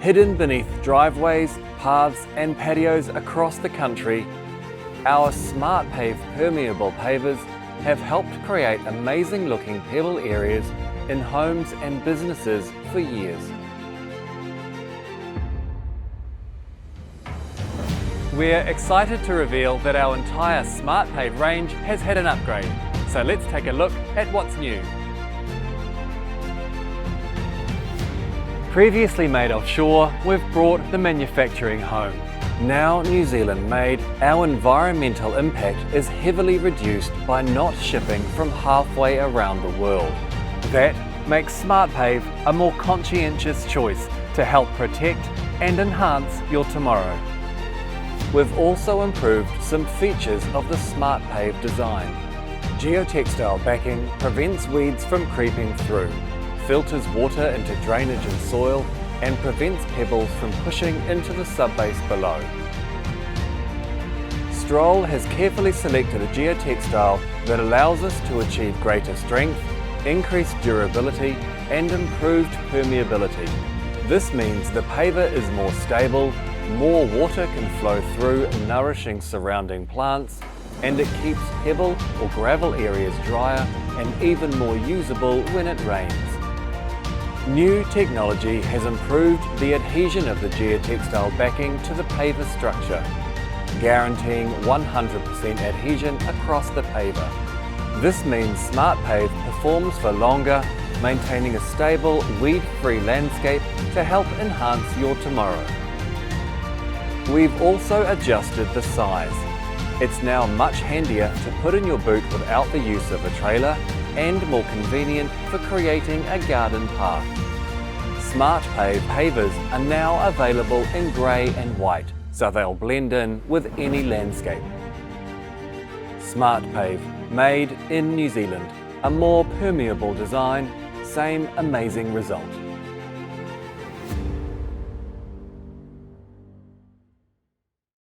Hidden beneath driveways, paths and patios across the country, our SmartPave permeable pavers have helped create amazing looking pebble areas in homes and businesses for years. We're excited to reveal that our entire SmartPave range has had an upgrade, so let's take a look at what's new. Previously made offshore, we've brought the manufacturing home. Now New Zealand made, our environmental impact is heavily reduced by not shipping from halfway around the world. That makes SmartPave a more conscientious choice to help protect and enhance your tomorrow. We've also improved some features of the SmartPave design. Geotextile backing prevents weeds from creeping through, filters water into drainage and soil, and prevents pebbles from pushing into the subbase below. Strol has carefully selected a geotextile that allows us to achieve greater strength, increased durability, and improved permeability. This means the paver is more stable, more water can flow through, nourishing surrounding plants, and it keeps pebble or gravel areas drier and even more usable when it rains. New technology has improved the adhesion of the geotextile backing to the paver structure, guaranteeing 100% adhesion across the paver. This means SmartPave performs for longer, maintaining a stable, weed-free landscape to help enhance your tomorrow. We've also adjusted the size. It's now much handier to put in your boot without the use of a trailer and more convenient for creating a garden path. SmartPave pavers are now available in grey and white, so they'll blend in with any landscape. SmartPave, made in New Zealand. A more permeable design, same amazing result.